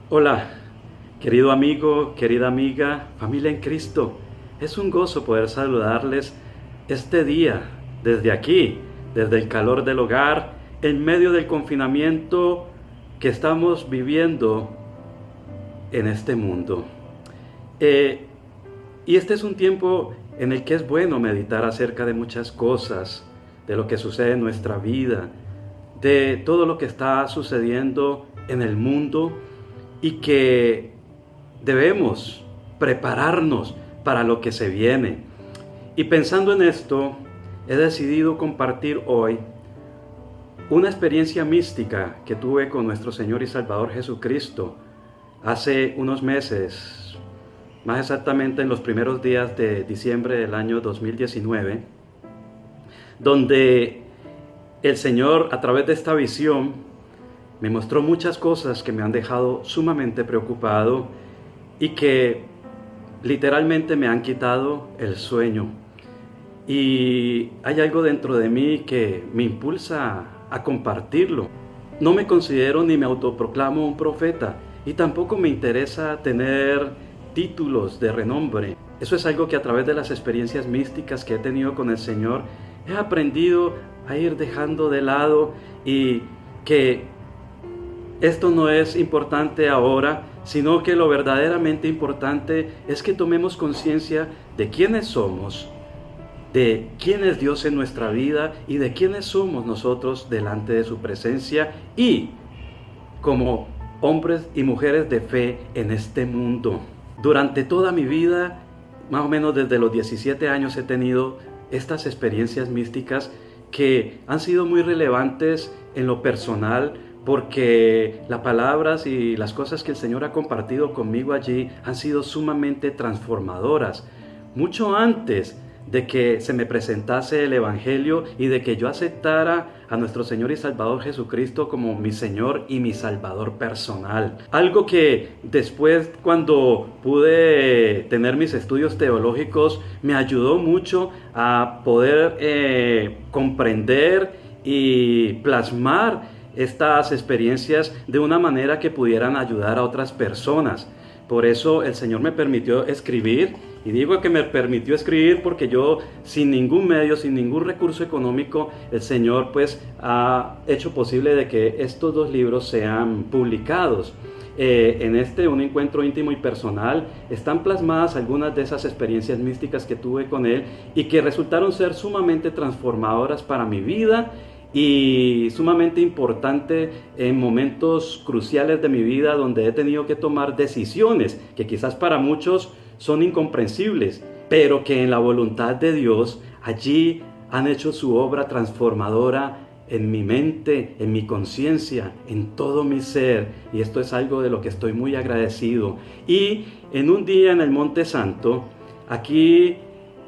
Hola, querido amigo, querida amiga, familia en Cristo. Es un gozo poder saludarles este día desde aquí, desde el calor del hogar, en medio del confinamiento que estamos viviendo en este mundo. Eh, y este es un tiempo en el que es bueno meditar acerca de muchas cosas, de lo que sucede en nuestra vida, de todo lo que está sucediendo en el mundo y que debemos prepararnos para lo que se viene. Y pensando en esto, he decidido compartir hoy una experiencia mística que tuve con nuestro Señor y Salvador Jesucristo hace unos meses, más exactamente en los primeros días de diciembre del año 2019, donde el Señor, a través de esta visión, me mostró muchas cosas que me han dejado sumamente preocupado y que literalmente me han quitado el sueño. Y hay algo dentro de mí que me impulsa a compartirlo. No me considero ni me autoproclamo un profeta y tampoco me interesa tener títulos de renombre. Eso es algo que a través de las experiencias místicas que he tenido con el Señor he aprendido a ir dejando de lado, y que esto no es importante ahora, sino que lo verdaderamente importante es que tomemos conciencia de quiénes somos, de quién es Dios en nuestra vida y de quiénes somos nosotros delante de su presencia y como hombres y mujeres de fe en este mundo. Durante toda mi vida, más o menos desde los 17 años, he tenido estas experiencias místicas que han sido muy relevantes en lo personal, porque las palabras y las cosas que el Señor ha compartido conmigo allí han sido sumamente transformadoras. Mucho antes de que se me presentase el Evangelio y de que yo aceptara a nuestro Señor y Salvador Jesucristo como mi Señor y mi Salvador personal. Algo que después, cuando pude tener mis estudios teológicos, me ayudó mucho a poder comprender y plasmar estas experiencias de una manera que pudieran ayudar a otras personas. Por eso el Señor me permitió escribir, y digo que me permitió escribir porque yo, sin ningún medio, sin ningún recurso económico, el Señor pues ha hecho posible de que estos dos libros sean publicados. En un encuentro íntimo y personal, están plasmadas algunas de esas experiencias místicas que tuve con Él y que resultaron ser sumamente transformadoras para mi vida y sumamente importante en momentos cruciales de mi vida, donde he tenido que tomar decisiones que quizás para muchos son incomprensibles, pero que en la voluntad de Dios allí han hecho su obra transformadora en mi mente, en mi conciencia, en todo mi ser, y esto es algo de lo que estoy muy agradecido. Y en un día en el Monte Santo, aquí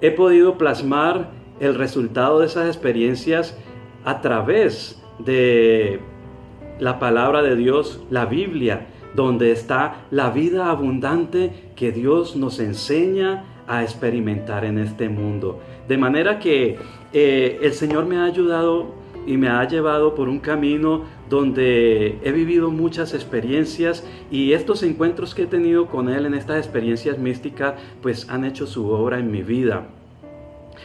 he podido plasmar el resultado de esas experiencias a través de la palabra de Dios, la Biblia, donde está la vida abundante que Dios nos enseña a experimentar en este mundo. De manera que el Señor me ha ayudado y me ha llevado por un camino donde he vivido muchas experiencias, y estos encuentros que he tenido con Él en estas experiencias místicas pues han hecho su obra en mi vida.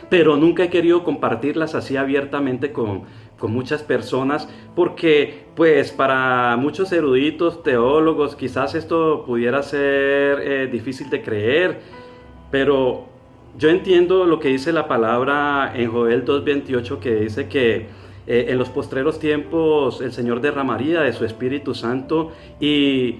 Pero nunca he querido compartirlas así abiertamente con muchas personas, porque pues para muchos eruditos, teólogos, quizás esto pudiera ser difícil de creer, pero yo entiendo lo que dice la palabra en Joel 2:28, que dice que en los postreros tiempos el Señor derramaría de su Espíritu Santo y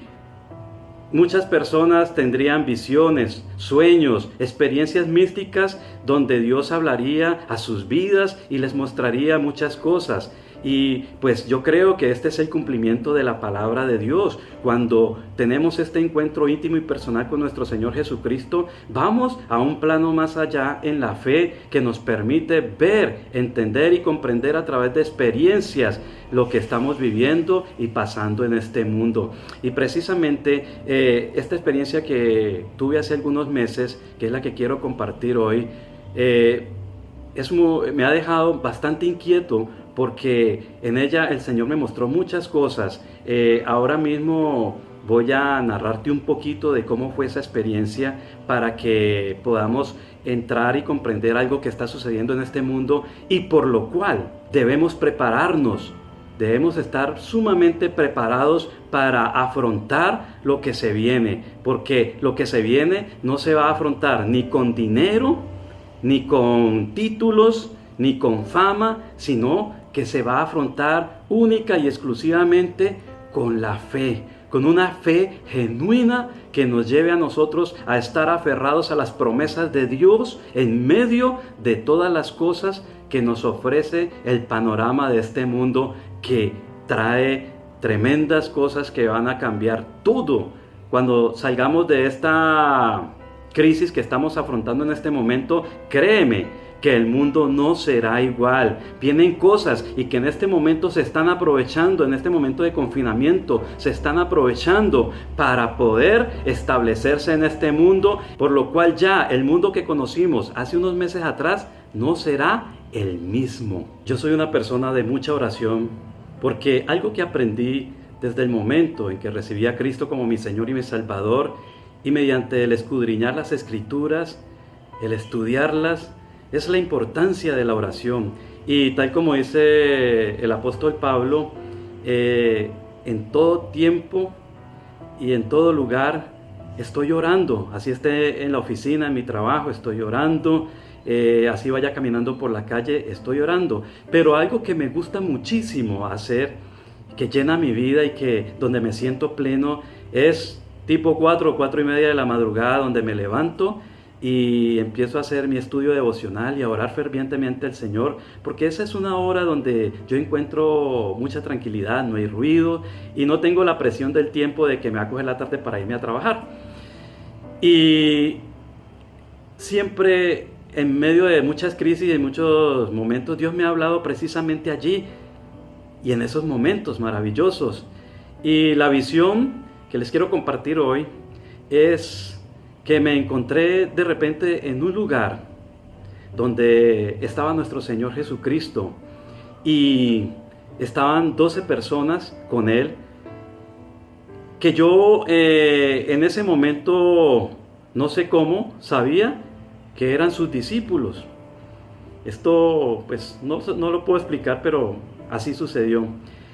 muchas personas tendrían visiones, sueños, experiencias místicas donde Dios hablaría a sus vidas y les mostraría muchas cosas. Y pues yo creo que este es el cumplimiento de la palabra de Dios. Cuando tenemos este encuentro íntimo y personal con nuestro Señor Jesucristo, vamos a un plano más allá en la fe que nos permite ver, entender y comprender a través de experiencias lo que estamos viviendo y pasando en este mundo. Y precisamente esta experiencia que tuve hace algunos meses, que es la que quiero compartir hoy, me ha dejado bastante inquieto, porque en ella el Señor me mostró muchas cosas. Ahora mismo voy a narrarte un poquito de cómo fue esa experiencia para que podamos entrar y comprender algo que está sucediendo en este mundo y por lo cual debemos prepararnos. Debemos estar sumamente preparados para afrontar lo que se viene, porque lo que se viene no se va a afrontar ni con dinero, ni con títulos, ni con fama, sino que se va a afrontar única y exclusivamente con la fe, con una fe genuina que nos lleve a nosotros a estar aferrados a las promesas de Dios en medio de todas las cosas que nos ofrece el panorama de este mundo que trae tremendas cosas que van a cambiar todo. Cuando salgamos de esta crisis que estamos afrontando en este momento, créeme que el mundo no será igual. Vienen cosas y que en este momento se están aprovechando, en este momento de confinamiento, se están aprovechando para poder establecerse en este mundo, por lo cual ya el mundo que conocimos hace unos meses atrás no será el mismo. Yo soy una persona de mucha oración, porque algo que aprendí desde el momento en que recibí a Cristo como mi Señor y mi Salvador, y mediante el escudriñar las Escrituras, el estudiarlas, es la importancia de la oración. Y tal como dice el apóstol Pablo, en todo tiempo y en todo lugar estoy orando. Así esté en la oficina, en mi trabajo, estoy orando. Así vaya caminando por la calle, estoy orando. Pero algo que me gusta muchísimo hacer, que llena mi vida y que donde me siento pleno, es tipo 4 o 4 y media de la madrugada, donde me levanto y empiezo a hacer mi estudio devocional y a orar fervientemente al Señor, porque esa es una hora donde yo encuentro mucha tranquilidad, no hay ruido y no tengo la presión del tiempo de que me va a coger la tarde para irme a trabajar. Y siempre en medio de muchas crisis y de muchos momentos, Dios me ha hablado precisamente allí y en esos momentos maravillosos. Y la visión que les quiero compartir hoy es que me encontré de repente en un lugar donde estaba nuestro Señor Jesucristo y estaban 12 personas con Él, que yo en ese momento, no sé cómo, sabía que eran sus discípulos. Esto pues no lo puedo explicar, pero así sucedió.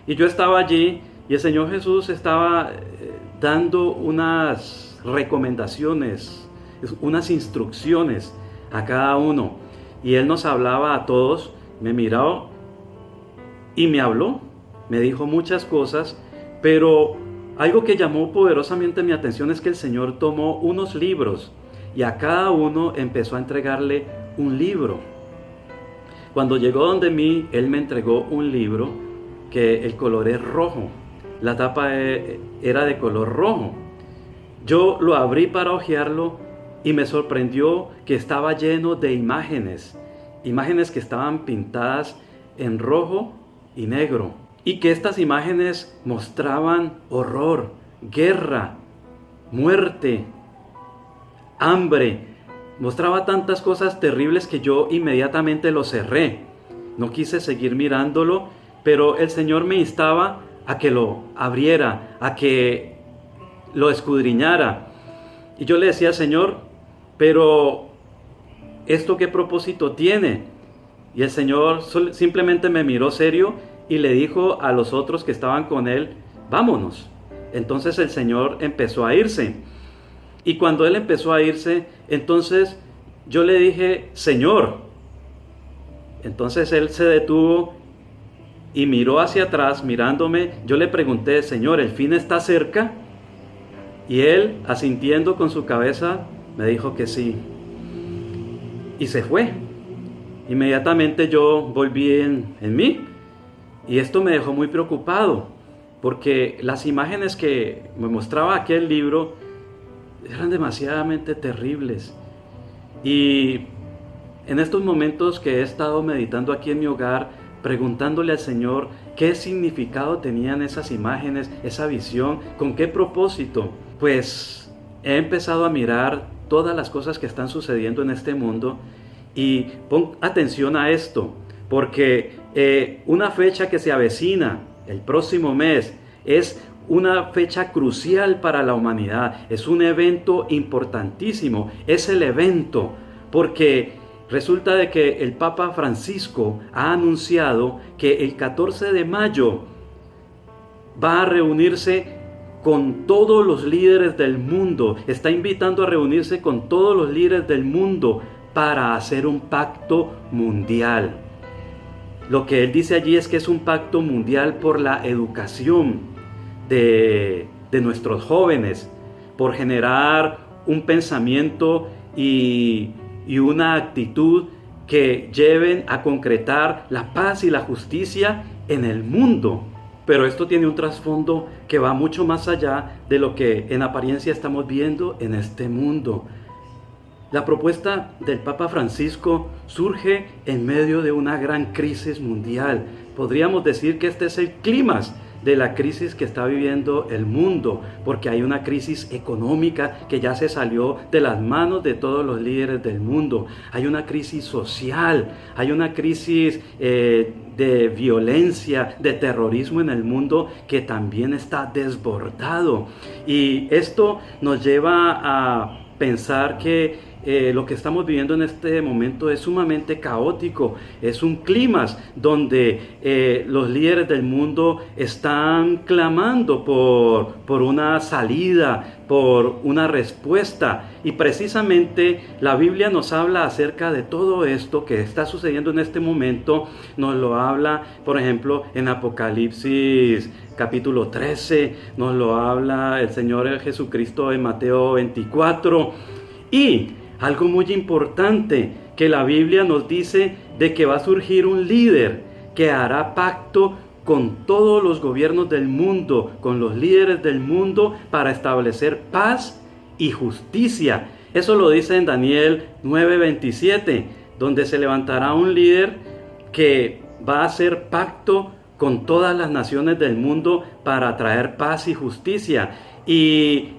Y yo estaba allí y el Señor Jesús estaba dando unas recomendaciones, unas instrucciones a cada uno. Y Él nos hablaba a todos, me miró y me habló, me dijo muchas cosas, pero algo que llamó poderosamente mi atención es que el Señor tomó unos libros y a cada uno empezó a entregarle un libro. Cuando llegó donde mí, Él me entregó un libro que el color es rojo, la tapa era de color rojo. Yo lo abrí para hojearlo y me sorprendió que estaba lleno de imágenes que estaban pintadas en rojo y negro, y que estas imágenes mostraban horror, guerra, muerte, hambre. Mostraba tantas cosas terribles que yo inmediatamente lo cerré. No quise seguir mirándolo, pero el Señor me instaba a que lo abriera, a que lo escudriñara. Y yo le decía, Señor, pero ¿esto qué propósito tiene? Y el Señor simplemente me miró serio y le dijo a los otros que estaban con Él, vámonos. Entonces el Señor empezó a irse. Y cuando Él empezó a irse, entonces yo le dije, Señor. Entonces Él se detuvo y miró hacia atrás, mirándome. Yo le pregunté, Señor, ¿el fin está cerca? Y Él, asintiendo con su cabeza, me dijo que sí. Y se fue. Inmediatamente yo volví en mí. Y esto me dejó muy preocupado, porque las imágenes que me mostraba aquel libro eran demasiadamente terribles. Y en estos momentos que he estado meditando aquí en mi hogar, preguntándole al Señor qué significado tenían esas imágenes, esa visión, con qué propósito, pues he empezado a mirar todas las cosas que están sucediendo en este mundo. Y pon atención a esto, porque una fecha que se avecina el próximo mes es una fecha crucial para la humanidad, es un evento importantísimo, es el evento, porque resulta de que el Papa Francisco ha anunciado que el 14 de mayo va a reunirse con todos los líderes del mundo, está invitando a reunirse con todos los líderes del mundo para hacer un pacto mundial. Lo que él dice allí es que es un pacto mundial por la educación de nuestros jóvenes, por generar un pensamiento y una actitud que lleven a concretar la paz y la justicia en el mundo. Pero esto tiene un trasfondo que va mucho más allá de lo que en apariencia estamos viendo en este mundo. La propuesta del Papa Francisco surge en medio de una gran crisis mundial. Podríamos decir que este es el clímax de la crisis que está viviendo el mundo, porque hay una crisis económica que ya se salió de las manos de todos los líderes del mundo. Hay una crisis social, hay una crisis de violencia, de terrorismo en el mundo que también está desbordado. Y esto nos lleva a pensar que lo que estamos viviendo en este momento es sumamente caótico, es un clímax donde los líderes del mundo están clamando por una salida, por una respuesta, y precisamente la Biblia nos habla acerca de todo esto que está sucediendo en este momento. Nos lo habla, por ejemplo, en Apocalipsis capítulo 13, nos lo habla el Señor Jesucristo en Mateo 24, y algo muy importante que la Biblia nos dice de que va a surgir un líder que hará pacto con todos los gobiernos del mundo, con los líderes del mundo, para establecer paz y justicia. Eso lo dice en Daniel 9:27, donde se levantará un líder que va a hacer pacto con todas las naciones del mundo para traer paz y justicia. Y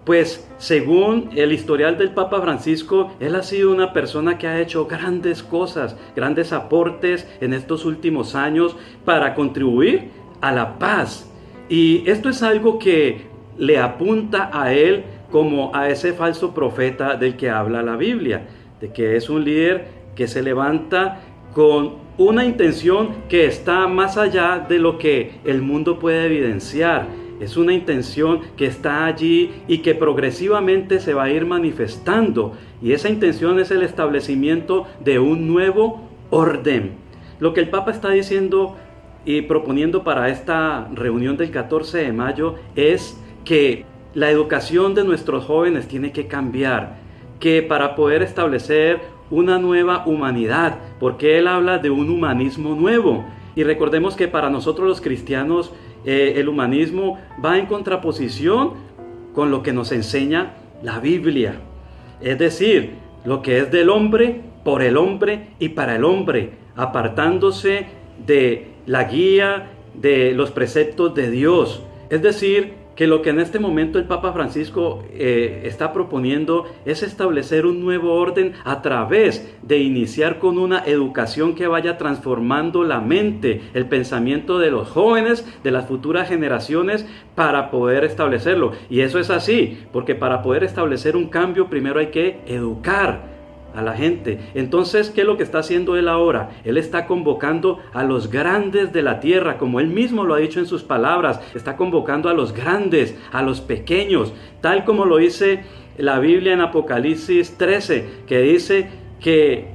pues según el historial del Papa Francisco, él ha sido una persona que ha hecho grandes cosas, grandes aportes en estos últimos años para contribuir a la paz. Y esto es algo que le apunta a él como a ese falso profeta del que habla la Biblia, de que es un líder que se levanta con una intención que está más allá de lo que el mundo puede evidenciar. Es una intención que está allí y que progresivamente se va a ir manifestando. Y esa intención es el establecimiento de un nuevo orden. Lo que el Papa está diciendo y proponiendo para esta reunión del 14 de mayo es que la educación de nuestros jóvenes tiene que cambiar. Que para poder establecer una nueva humanidad, porque él habla de un humanismo nuevo. Y recordemos que para nosotros los cristianos, el humanismo va en contraposición con lo que nos enseña la Biblia. Es decir, lo que es del hombre, por el hombre y para el hombre, apartándose de la guía, de los preceptos de Dios. Es decir, que lo que en este momento el Papa Francisco está proponiendo es establecer un nuevo orden a través de iniciar con una educación que vaya transformando la mente, el pensamiento de los jóvenes, de las futuras generaciones, para poder establecerlo. Y eso es así, porque para poder establecer un cambio primero hay que educar a la gente. Entonces, ¿qué es lo que está haciendo él ahora? Él está convocando a los grandes de la tierra, como él mismo lo ha dicho en sus palabras. Está convocando a los grandes, a los pequeños, tal como lo dice la Biblia en Apocalipsis 13, que dice que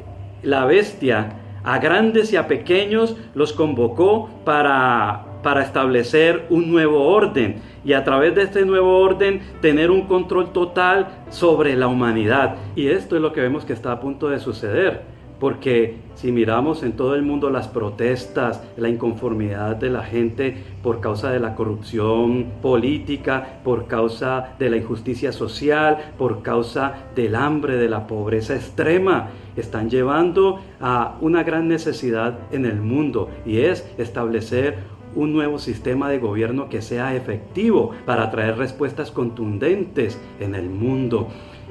la bestia a grandes y a pequeños los convocó para establecer un nuevo orden, y a través de este nuevo orden tener un control total sobre la humanidad. Y esto es lo que vemos que está a punto de suceder, porque si miramos en todo el mundo las protestas, la inconformidad de la gente por causa de la corrupción política, por causa de la injusticia social, por causa del hambre, de la pobreza extrema, están llevando a una gran necesidad en el mundo, y es establecer un nuevo sistema de gobierno que sea efectivo para traer respuestas contundentes en el mundo.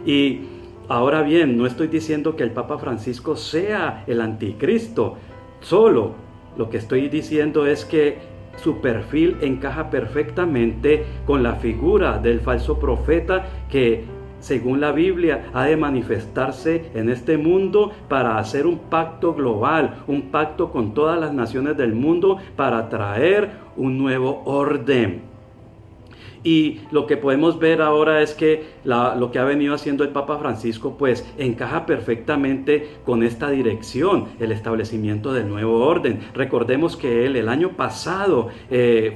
Y ahora bien, no estoy diciendo que el Papa Francisco sea el anticristo, solo lo que estoy diciendo es que su perfil encaja perfectamente con la figura del falso profeta que, según la Biblia, ha de manifestarse en este mundo para hacer un pacto global, un pacto con todas las naciones del mundo para traer un nuevo orden. Y lo que podemos ver ahora es que lo que ha venido haciendo el Papa Francisco pues encaja perfectamente con esta dirección, el establecimiento del nuevo orden. Recordemos que él el año pasado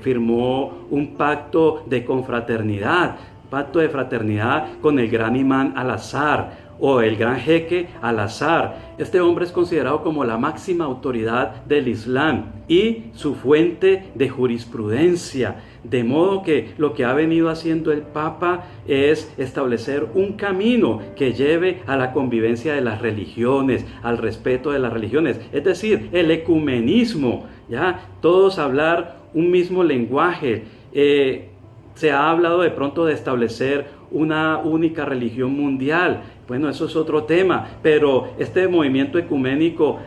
firmó un pacto de confraternidad, pacto de fraternidad con el gran imán Al-Azhar o el gran jeque Al-Azhar. Este hombre es considerado como la máxima autoridad del Islam y su fuente de jurisprudencia. De modo que lo que ha venido haciendo el Papa es establecer un camino que lleve a la convivencia de las religiones, al respeto de las religiones, es decir, el ecumenismo, ¿ya? Todos hablar un mismo lenguaje. Se ha hablado de pronto de establecer una única religión mundial. Bueno, eso es otro tema, pero este movimiento ecuménico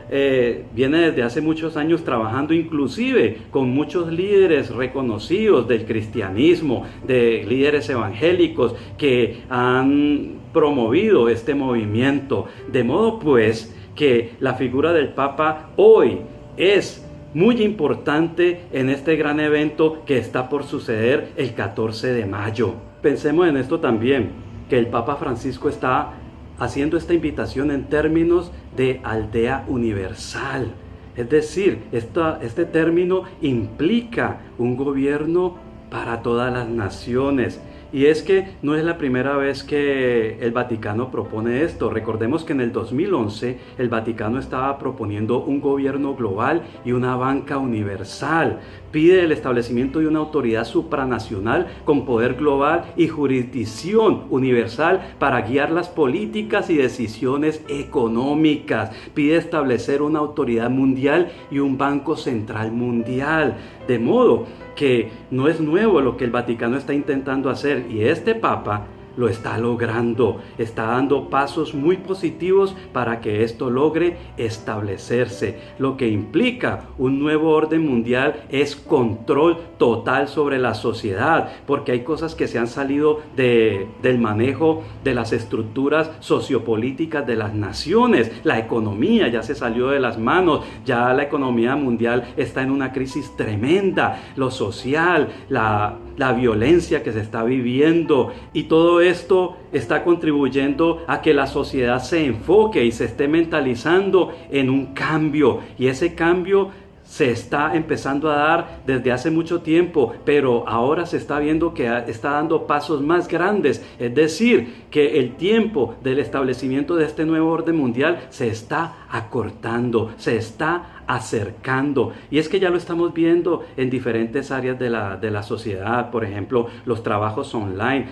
viene desde hace muchos años trabajando inclusive con muchos líderes reconocidos del cristianismo, de líderes evangélicos que han promovido este movimiento. De modo pues que la figura del Papa hoy es muy importante en este gran evento que está por suceder el 14 de mayo. Pensemos en esto también, que el Papa Francisco está haciendo esta invitación en términos de aldea universal. Es decir, este término implica un gobierno para todas las naciones. Y es que no es la primera vez que el Vaticano propone esto. Recordemos que en el 2011 el Vaticano estaba proponiendo un gobierno global y una banca universal. Pide el establecimiento de una autoridad supranacional con poder global y jurisdicción universal para guiar las políticas y decisiones económicas. Pide establecer una autoridad mundial y un banco central mundial. De modo que no es nuevo lo que el Vaticano está intentando hacer, y este Papa lo está logrando, está dando pasos muy positivos para que esto logre establecerse. Lo que implica un nuevo orden mundial es control total sobre la sociedad, porque hay cosas que se han salido del manejo de las estructuras sociopolíticas de las naciones. La economía ya se salió de las manos, ya la economía mundial está en una crisis tremenda, lo social, la violencia que se está viviendo, y todo esto está contribuyendo a que la sociedad se enfoque y se esté mentalizando en un cambio, y ese cambio se está empezando a dar desde hace mucho tiempo, pero ahora se está viendo que está dando pasos más grandes. Es decir, que el tiempo del establecimiento de este nuevo orden mundial se está acortando, se está acercando. Y es que ya lo estamos viendo en diferentes áreas de la sociedad. Por ejemplo, los trabajos online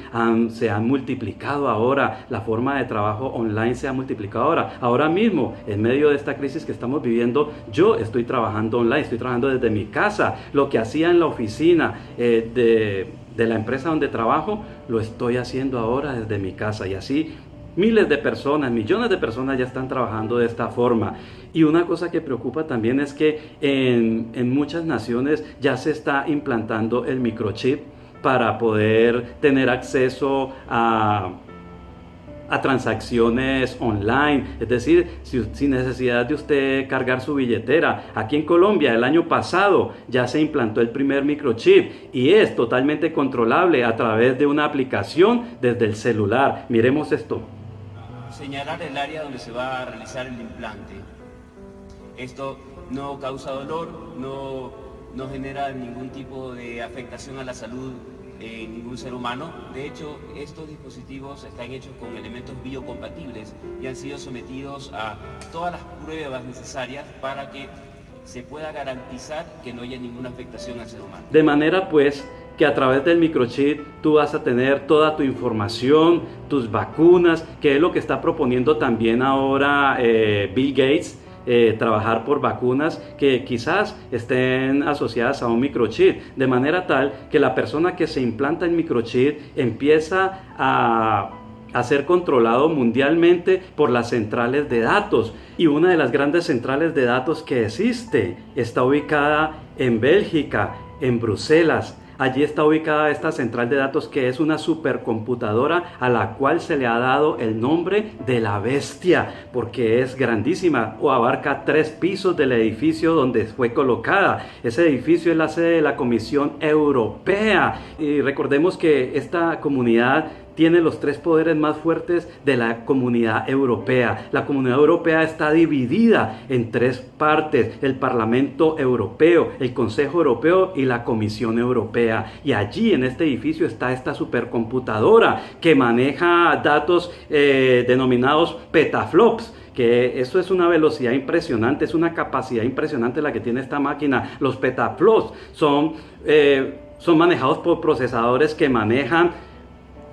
se han multiplicado ahora. La forma de trabajo online se ha multiplicado ahora. Ahora mismo, en medio de esta crisis que estamos viviendo, yo estoy trabajando online, estoy trabajando desde mi casa. Lo que hacía en la oficina de la empresa donde trabajo, lo estoy haciendo ahora desde mi casa. Y así miles de personas, millones de personas ya están trabajando de esta forma. Y una cosa que preocupa también es que en muchas naciones ya se está implantando el microchip para poder tener acceso a transacciones online, es decir, sin necesidad de usted cargar su billetera. Aquí en Colombia el año pasado ya se implantó el primer microchip y es totalmente controlable a través de una aplicación desde el celular. Miremos esto. Señalar el área donde se va a realizar el implante. Esto no causa dolor, no genera ningún tipo de afectación a la salud en ningún ser humano. De hecho, estos dispositivos están hechos con elementos biocompatibles y han sido sometidos a todas las pruebas necesarias para que se pueda garantizar que no haya ninguna afectación al ser humano. De manera pues que a través del microchip tú vas a tener toda tu información, tus vacunas, que es lo que está proponiendo también ahora Bill Gates. Trabajar por vacunas que quizás estén asociadas a un microchip, de manera tal que la persona que se implanta el microchip empieza a ser controlado mundialmente por las centrales de datos. Y una de las grandes centrales de datos que existe está ubicada en Bélgica, en Bruselas. Allí está ubicada esta central de datos, que es una supercomputadora a la cual se le ha dado el nombre de la bestia, porque es grandísima o abarca 3 pisos del edificio donde fue colocada. Ese edificio es la sede de la Comisión Europea, y recordemos que esta comunidad tiene los 3 poderes más fuertes de la Comunidad Europea. La Comunidad Europea está dividida en 3 partes: el Parlamento Europeo, el Consejo Europeo y la Comisión Europea. Y allí en este edificio está esta supercomputadora que maneja datos denominados petaflops, que eso es una velocidad impresionante, es una capacidad impresionante la que tiene esta máquina. Los petaflops son manejados por procesadores que manejan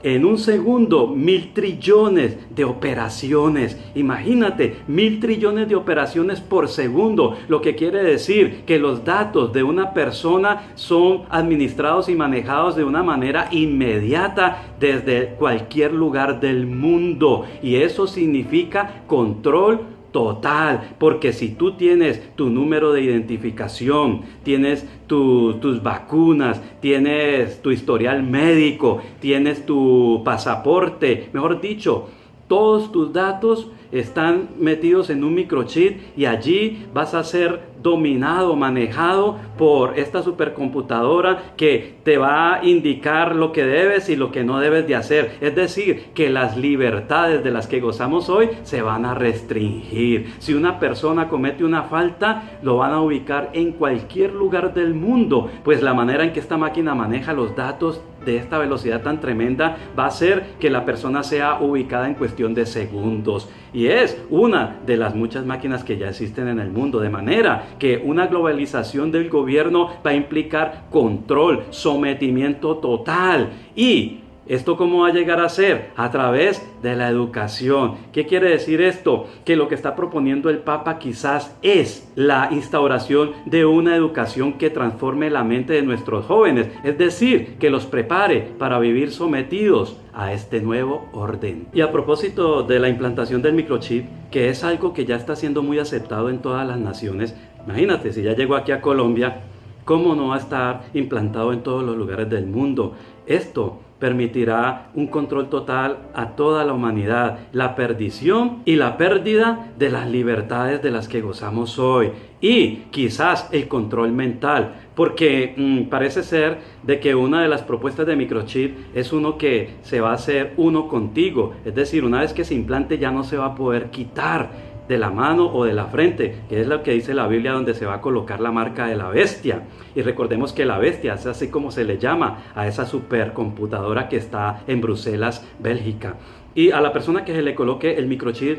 en un segundo 1000 trillones de operaciones. Imagínate, 1000 trillones de operaciones por segundo, lo que quiere decir que los datos de una persona son administrados y manejados de una manera inmediata desde cualquier lugar del mundo. Y eso significa control total, porque si tú tienes tu número de identificación, tienes tus vacunas, tienes tu historial médico, tienes tu pasaporte, mejor dicho, todos tus datos están metidos en un microchip, y allí vas a ser dominado, manejado por esta supercomputadora que te va a indicar lo que debes y lo que no debes de hacer. Es decir, que las libertades de las que gozamos hoy se van a restringir. Si una persona comete una falta, lo van a ubicar en cualquier lugar del mundo, pues la manera en que esta máquina maneja los datos de esta velocidad tan tremenda va a hacer que la persona sea ubicada en cuestión de segundos. Y es una de las muchas máquinas que ya existen en el mundo, de manera que una globalización del gobierno va a implicar control, sometimiento total. Y ¿esto cómo va a llegar a ser? A través de la educación. ¿Qué quiere decir esto? Que lo que está proponiendo el Papa quizás es la instauración de una educación que transforme la mente de nuestros jóvenes, es decir, que los prepare para vivir sometidos a este nuevo orden. Y a propósito de la implantación del microchip, que es algo que ya está siendo muy aceptado en todas las naciones, imagínate, si ya llegó aquí a Colombia, ¿cómo no va a estar implantado en todos los lugares del mundo? Esto permitirá un control total a toda la humanidad, la perdición y la pérdida de las libertades de las que gozamos hoy, y quizás el control mental, porque parece ser de que una de las propuestas de microchip es uno que se va a hacer uno contigo, es decir, una vez que se implante ya no se va a poder quitar de la mano o de la frente, que es lo que dice la Biblia, donde se va a colocar la marca de la bestia. Y recordemos que la bestia es así como se le llama a esa supercomputadora que está en Bruselas, Bélgica. Y a la persona que se le coloque el microchip,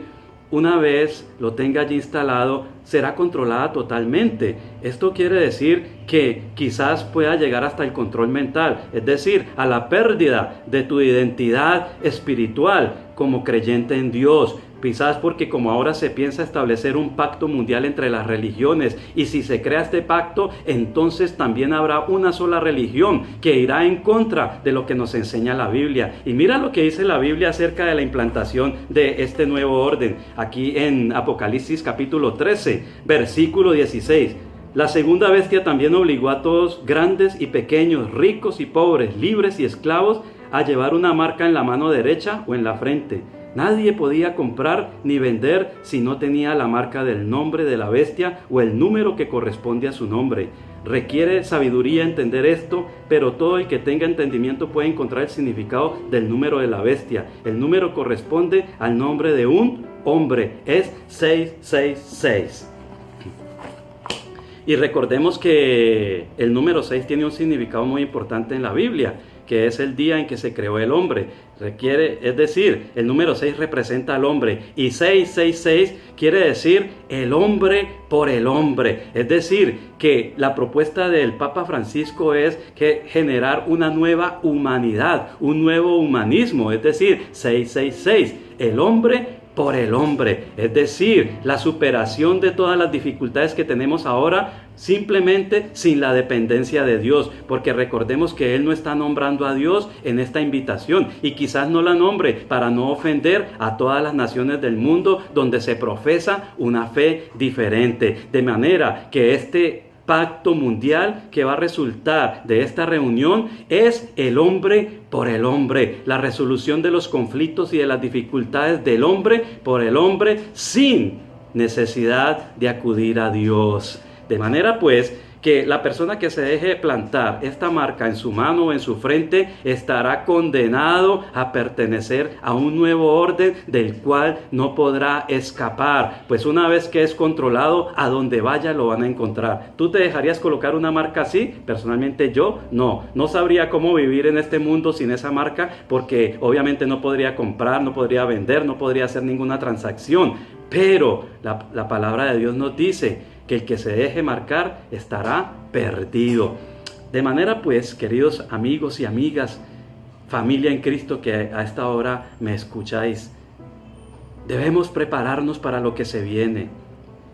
una vez lo tenga allí instalado, será controlada totalmente. Esto quiere decir que quizás pueda llegar hasta el control mental, es decir, a la pérdida de tu identidad espiritual como creyente en Dios. Quizás porque como ahora se piensa establecer un pacto mundial entre las religiones, y si se crea este pacto, entonces también habrá una sola religión que irá en contra de lo que nos enseña la Biblia. Y mira lo que dice la Biblia acerca de la implantación de este nuevo orden, aquí en Apocalipsis capítulo 13, versículo 16. La segunda bestia también obligó a todos, grandes y pequeños, ricos y pobres, libres y esclavos, a llevar una marca en la mano derecha o en la frente. Nadie podía comprar ni vender si no tenía la marca del nombre de la bestia o el número que corresponde a su nombre. Requiere sabiduría entender esto, pero todo el que tenga entendimiento puede encontrar el significado del número de la bestia. El número corresponde al nombre de un hombre, es 666. Y recordemos que el número 6 tiene un significado muy importante en la Biblia, que es el día en que se creó el hombre. Es decir, el número 6 representa al hombre, y 666 quiere decir el hombre por el hombre. Es decir, que la propuesta del Papa Francisco es que generar una nueva humanidad, un nuevo humanismo, es decir, 666, el hombre por el hombre, es decir, la superación de todas las dificultades que tenemos ahora, simplemente sin la dependencia de Dios, porque recordemos que Él no está nombrando a Dios en esta invitación, y quizás no la nombre para no ofender a todas las naciones del mundo donde se profesa una fe diferente, de manera que este pacto mundial que va a resultar de esta reunión es el hombre por el hombre, la resolución de los conflictos y de las dificultades del hombre por el hombre sin necesidad de acudir a Dios. De manera pues que la persona que se deje plantar esta marca en su mano o en su frente estará condenado a pertenecer a un nuevo orden del cual no podrá escapar, pues una vez que es controlado, a donde vaya lo van a encontrar. ¿Tú te dejarías colocar una marca así? Personalmente yo no sabría cómo vivir en este mundo sin esa marca, porque obviamente no podría comprar, no podría vender, no podría hacer ninguna transacción, pero la palabra de Dios nos dice que el que se deje marcar estará perdido. De manera pues, queridos amigos y amigas, familia en Cristo que a esta hora me escucháis, debemos prepararnos para lo que se viene.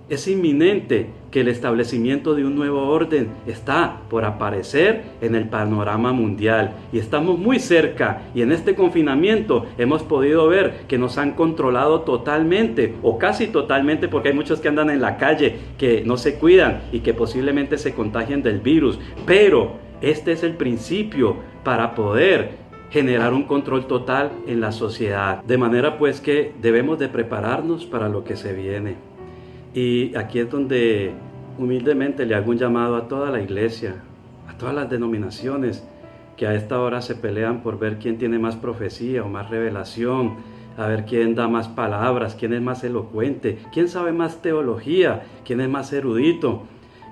Es inminente que el establecimiento de un nuevo orden está por aparecer en el panorama mundial y estamos muy cerca, y en este confinamiento hemos podido ver que nos han controlado totalmente o casi totalmente, porque hay muchos que andan en la calle que no se cuidan y que posiblemente se contagien del virus, pero este es el principio para poder generar un control total en la sociedad, de manera pues que debemos de prepararnos para lo que se viene. Y aquí es donde humildemente le hago un llamado a toda la iglesia, a todas las denominaciones que a esta hora se pelean por ver quién tiene más profecía o más revelación, a ver quién da más palabras, quién es más elocuente, quién sabe más teología, quién es más erudito,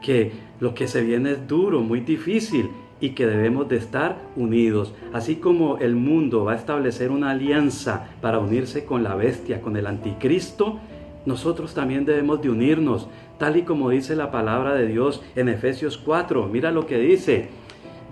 que lo que se viene es duro, muy difícil, y que debemos de estar unidos. Así como el mundo va a establecer una alianza para unirse con la bestia, con el anticristo, nosotros también debemos de unirnos, tal y como dice la palabra de Dios en Efesios 4. Mira lo que dice: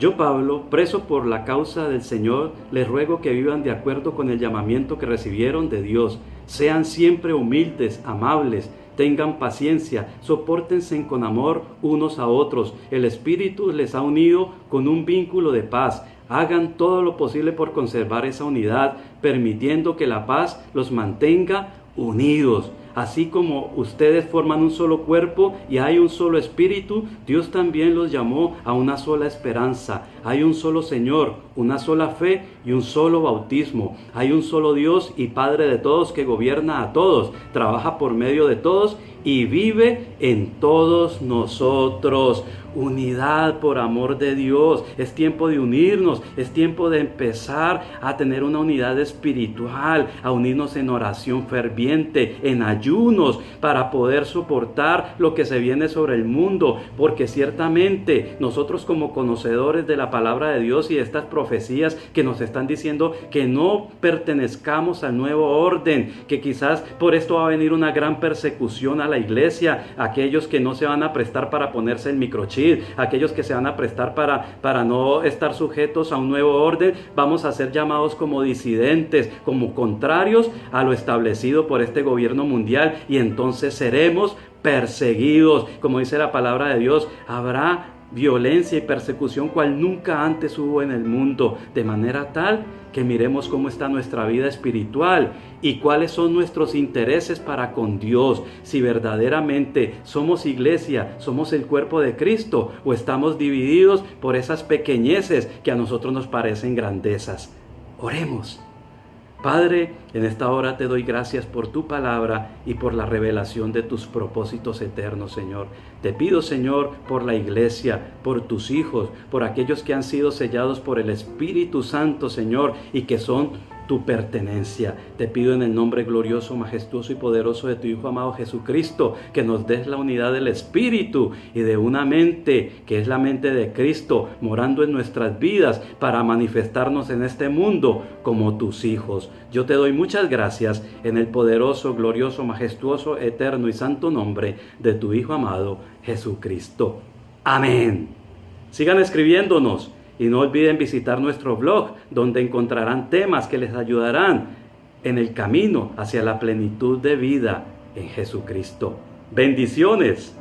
yo, Pablo, preso por la causa del Señor, les ruego que vivan de acuerdo con el llamamiento que recibieron de Dios. Sean siempre humildes, amables, tengan paciencia, sopórtense con amor unos a otros. El Espíritu les ha unido con un vínculo de paz. Hagan todo lo posible por conservar esa unidad, permitiendo que la paz los mantenga unidos. Así como ustedes forman un solo cuerpo y hay un solo espíritu, Dios también los llamó a una sola esperanza. Hay un solo Señor, una sola fe y un solo bautismo. Hay un solo Dios y Padre de todos, que gobierna a todos, trabaja por medio de todos y vive en todos nosotros. Unidad por amor de Dios. Es tiempo de unirnos, es tiempo de empezar a tener una unidad espiritual, a unirnos en oración ferviente, en ayunos, para poder soportar lo que se viene sobre el mundo, porque ciertamente nosotros, como conocedores de la palabra de Dios y de estas profecías que nos están diciendo que no pertenezcamos al nuevo orden, que quizás por esto va a venir una gran persecución a la iglesia, aquellos que no se van a prestar para ponerse el microchip, aquellos que se van a prestar para no estar sujetos a un nuevo orden, vamos a ser llamados como disidentes, como contrarios a lo establecido por este gobierno mundial, y entonces seremos perseguidos. Como dice la palabra de Dios, habrá violencia y persecución cual nunca antes hubo en el mundo, de manera tal que miremos cómo está nuestra vida espiritual y cuáles son nuestros intereses para con Dios, si verdaderamente somos iglesia, somos el cuerpo de Cristo, o estamos divididos por esas pequeñeces que a nosotros nos parecen grandezas. Oremos. Padre, en esta hora te doy gracias por tu palabra y por la revelación de tus propósitos eternos, Señor. Te pido, Señor, por la iglesia, por tus hijos, por aquellos que han sido sellados por el Espíritu Santo, Señor, y que son tu pertenencia. Te pido en el nombre glorioso, majestuoso y poderoso de tu Hijo amado Jesucristo, que nos des la unidad del Espíritu y de una mente, que es la mente de Cristo, morando en nuestras vidas para manifestarnos en este mundo como tus hijos. Yo te doy muchas gracias en el poderoso, glorioso, majestuoso, eterno y santo nombre de tu Hijo amado Jesucristo. Amén. Sigan escribiéndonos. Y no olviden visitar nuestro blog, donde encontrarán temas que les ayudarán en el camino hacia la plenitud de vida en Jesucristo. Bendiciones.